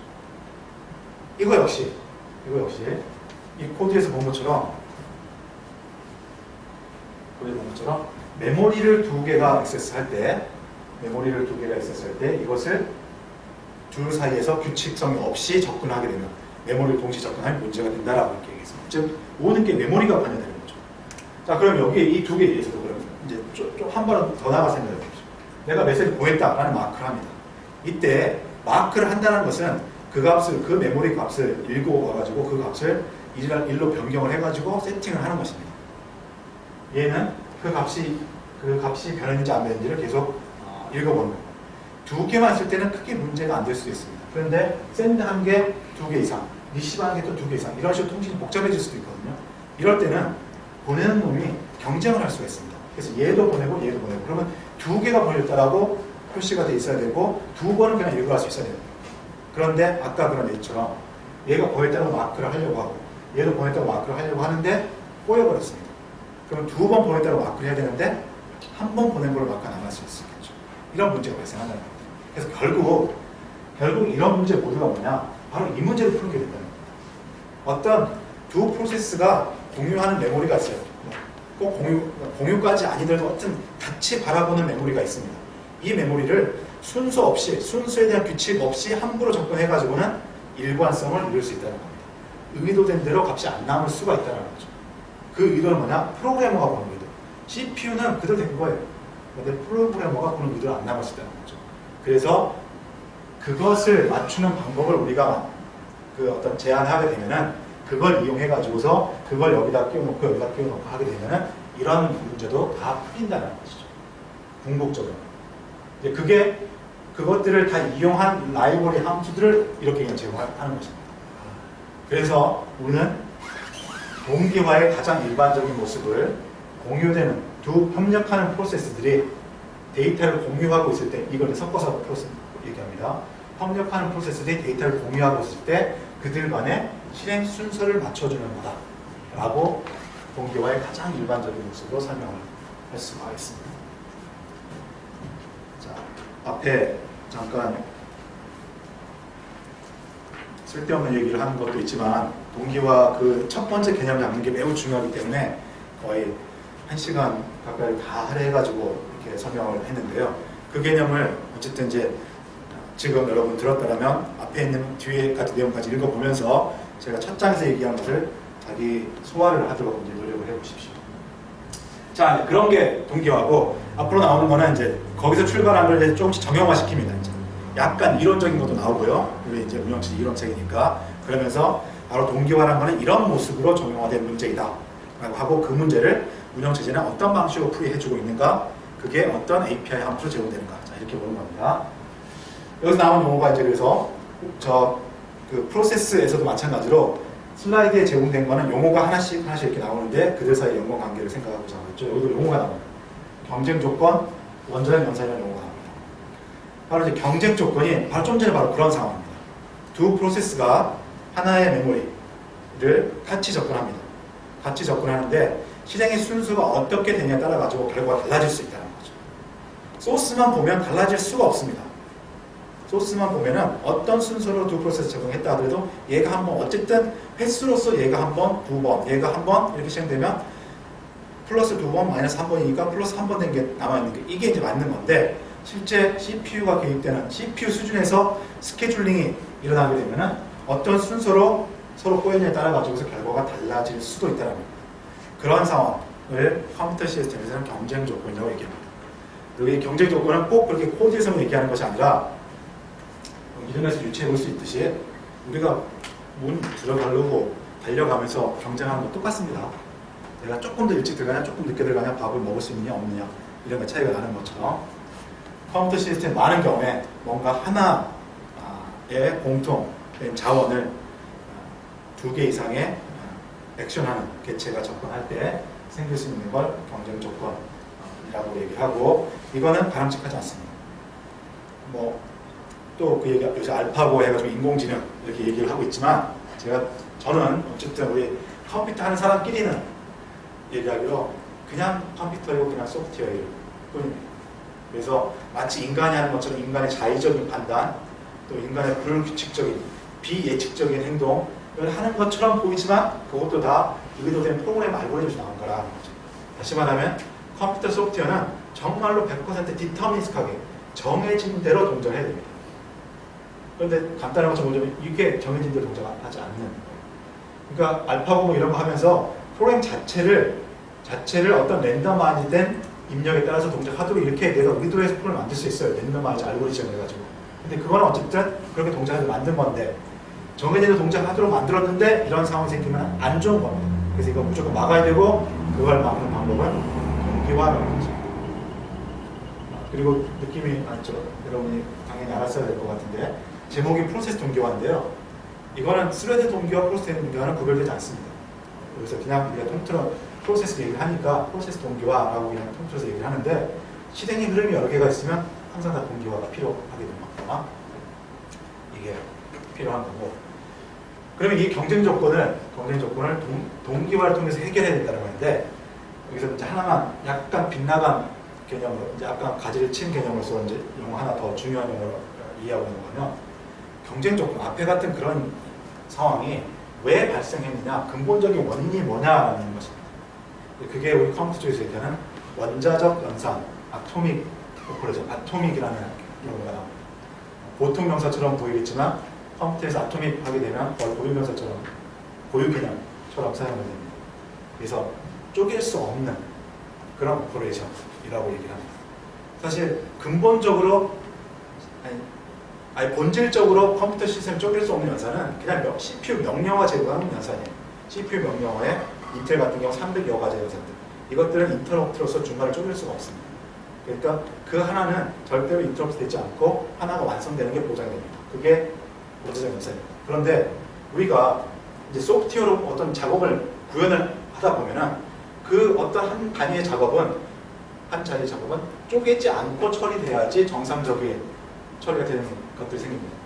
이거 역시 이 코드에서 본 것처럼 메모리를 두 개가 액세스할 때 이것을 둘 사이에서 규칙성이 없이 접근하게 되면 메모리를 동시에 접근하면 문제가 된다라고 이렇게 얘기했습니다. 즉 모든 게 메모리가 관여되는 거죠. 자, 그럼 여기 이 두 개에 대해서도 그러면 이제 좀 한 번 더 나가 생각해 보십시오. 내가 메시지 보냈다라는 마크를 합니다. 이때 마크를 한다는 것은 그 메모리 값을 읽어와가지고 그 값을 1로 변경을 해가지고 세팅을 하는 것입니다. 얘는 그 값이 변했는지 안 변했는지를 계속 읽어보는 거예요. 두 개만 있을 때는 크게 문제가 안 될 수도 있습니다. 그런데 샌드 한 개, 두 개 이상, 리시브 한 개 또 두 개 이상 이런 식으로 통신이 복잡해질 수도 있거든요. 이럴 때는 보내는 놈이 경쟁을 할 수가 있습니다. 그래서 얘도 보내고 얘도 보내고 그러면 두 개가 보냈다라고 표시가 돼 있어야 되고 두 번은 그냥 읽어갈 수 있어야 됩니다. 그런데 아까 그런 얘기처럼 얘가 보냈다고 마크를 하려고 하고 얘도 보냈다고 마크를 하려고 하는데 꼬여버렸습니다. 그럼 두 번 보냈다고 마크를 해야 되는데 한 번 보낸 걸로 마크가 나갈 수 있겠죠. 이런 문제가 발생한다는 겁니다. 그래서 결국 이런 문제 모두가 뭐냐? 바로 이 문제를 푸는 게 된다는 겁니다. 어떤 두 프로세스가 공유하는 메모리가 있어요. 꼭 공유까지 아니더라도 어떤 같이 바라보는 메모리가 있습니다. 이 메모리를 순서 없이, 순서에 대한 규칙 없이 함부로 접근해가지고는 일관성을 이룰 수 있다는 겁니다. 의도된 대로 값이 안 남을 수가 있다는 거죠. 그 의도는 뭐냐? 프로그래머가 보는 의도. CPU는 그대로 된 거예요. 근데 프로그래머가 보는 의도를 안 남을 수 있다는 거죠. 그래서 그것을 맞추는 방법을 우리가 그 어떤 제안하게 되면은 그걸 이용해가지고서 그걸 여기다 끼워놓고 여기다 끼워놓고 하게 되면은 이런 문제도 다 풀린다는 것이죠. 궁극적으로. 이제 그것들을 다 이용한 라이브러리 함수들을 이렇게 그냥 제공하는 것입니다. 그래서 우리는 동기화의 가장 일반적인 모습을 공유되는 두 협력하는 프로세스들이 데이터를 공유하고 있을 때 이걸 섞어서 프로세스 얘기합니다. 협력하는 프로세스들이 데이터를 공유하고 있을 때 그들 간의 실행 순서를 맞춰주는 거다 라고 동기화의 가장 일반적인 모습으로 설명을 할 수가 있습니다. 자, 앞에 잠깐 쓸데없는 얘기를 하는 것도 있지만 동기화 그 첫 번째 개념을 잡는 게 매우 중요하기 때문에 거의 1시간 가까이 다 할애해가지고 이렇게 설명을 했는데요. 그 개념을 어쨌든 이제 지금 여러분 들었다면 앞에 있는 뒤에 같은 내용까지 읽어보면서 제가 첫 장에서 얘기한 것을 자기 소화를 하도록 이제 노력을 해보십시오. 자, 그런 게 동기화고 앞으로 나오는 거는 이제 거기서 출발한 걸 이제 조금씩 정형화시킵니다. 이제 약간 이론적인 것도 나오고요. 우리 이제 운영실 이론책이니까 그러면서 바로 동기화라는 거는 이런 모습으로 정형화된 문제이다 라고 하고 그 문제를 운영체제는 어떤 방식으로 풀이해주고 있는가, 그게 어떤 API 함수로 제공되는가, 자, 이렇게 보는 겁니다. 여기서 나온 용어가 이제 그래서 그 프로세스에서도 마찬가지로 슬라이드에 제공된 거는 용어가 하나씩 이렇게 나오는데 그들 사이 연관 관계를 생각하고 잡았죠. 여기도 용어가 나옵니다. 경쟁 조건, 원전의 연산이라는 용어가 나옵니다. 바로 이제 경쟁 조건이 바로 좀 전에 바로 그런 상황입니다. 두 프로세스가 하나의 메모리를 같이 접근합니다. 같이 접근하는데 실행의 순수가 어떻게 되냐에 따라 가지고 결과가 달라질 수 있다는 거죠. 소스만 보면 달라질 수가 없습니다. 소스만 보면은 어떤 순서로 두 프로세스 적용했다 하더라도 얘가 한번 어쨌든 횟수로서 얘가 한 번, 두 번, 얘가 한 번 이렇게 시행되면 플러스 두 번, 마이너스 한 번이니까 플러스 한 번 된 게 남아있는 게 이게 이제 맞는 건데 실제 CPU가 개입되는 CPU 수준에서 스케줄링이 일어나게 되면은 어떤 순서로 서로 꼬였냐에 따라 가지고서 결과가 달라질 수도 있다는 겁니다. 그런 상황을 컴퓨터 시스템에서는 경쟁 조건이라고 얘기합니다. 여기 경쟁 조건은 꼭 그렇게 코드에서만 얘기하는 것이 아니라 이름에서 유추해 볼 수 있듯이 우리가 문 들어가려고 달려가면서 경쟁하는 거 똑같습니다. 내가 조금 더 일찍 들어가냐 조금 늦게 들어가냐 밥을 먹을 수 있느냐 없느냐 이런 거 차이가 나는 것처럼 컴퓨터 시스템 많은 경우에 뭔가 하나의 공통된 자원을 두 개 이상의 액션하는 개체가 접근할 때 생길 수 있는 걸 경쟁 조건이라고 얘기하고 이거는 바람직하지 않습니다. 또 그 얘기 요새 알파고 해가지고 인공지능 이렇게 얘기를 하고 있지만 저는 어쨌든 우리 컴퓨터 하는 사람끼리는 얘기하기로 그냥 컴퓨터이고 그냥 소프트웨어일 뿐입니다. 그래서 마치 인간이 하는 것처럼 인간의 자의적인 판단 또 인간의 불규칙적인 비예측적인 행동을 하는 것처럼 보이지만 그것도 다 의도된 프로그램 알고리즘에서 나온 거라는 거죠. 다시 말하면 컴퓨터 소프트웨어는 정말로 100% 디터미니스트하게 정해진 대로 동작을 해야 됩니다. 그런데 간단한 것처럼 보자면 이게 정해진 대로 동작하지 않는 거예요. 그러니까 알파고 뭐 이런 거 하면서 프로그램 자체를 어떤 랜덤화된 입력에 따라서 동작하도록 이렇게 내가 의도해서 프로그램을 만들 수 있어요. 랜덤화이즈 알고리즘을 해가지고. 근데 그거는 어쨌든 그렇게 동작하도록 만든 건데 정해진 대로 동작하도록 만들었는데 이런 상황이 생기면 안 좋은 겁니다. 그래서 이거 무조건 막아야 되고 그걸 막는 방법은 동기화라는 거죠. 그리고 느낌이 여러분이 당연히 알았어야 될 것 같은데 제목이 프로세스 동기화인데요. 이거는 스레드 동기화, 프로세스 동기화는 구별되지 않습니다. 그래서 그냥 우리가 통틀어 프로세스 얘기를 하니까 프로세스 동기화라고 그냥 통틀어서 얘기를 하는데 실행의 흐름이 여러 개가 있으면 항상 다 동기화가 필요하게 됩니다. 이게 필요한 거고. 그러면 이 경쟁 조건을 동기화를 통해서 해결해야 된다는 건데 여기서 이제 하나만 약간 빗나간 개념으로 이제 약간 가지를 친 개념으로서 이제 용어 하나 더 중요한 용어로 이해하고 있는 거면 경쟁 조건 앞에 같은 그런 상황이 왜 발생했느냐 근본적인 원인이 뭐냐라는 것입니다. 그게 우리 컴퓨터 쪽에서 얘기하는 원자적 연산, 아토믹 오퍼레이션, 아토믹이라는 용어가 나옵니다. 보통 명사처럼 보이겠지만 컴퓨터에서 아토믹 하게 되면 거의 고유 명사처럼 고유 개념처럼 사용이 됩니다. 그래서 쪼갤 수 없는 그런 오퍼레이션이라고 얘기를 합니다. 사실 근본적으로 아니 본질적으로 컴퓨터 시스템을 쪼갤 수 없는 연산은 그냥 CPU 명령어 제공하는 연산이에요. CPU 명령어에 인텔 같은 경우 300여 가지 연산들 이것들은 인터럽트로서 중간을 쪼갤 수가 없습니다. 그러니까 그 하나는 절대로 인터럽트 되지 않고 하나가 완성되는 게 보장됩니다. 그게 원자적 연산입니다. 그런데 우리가 이제 소프트웨어로 어떤 작업을 구현을 하다 보면은 그 어떤 한 단위의 작업은 쪼개지 않고 처리돼야지 정상적인 처리가 되는 것들이 생깁니다.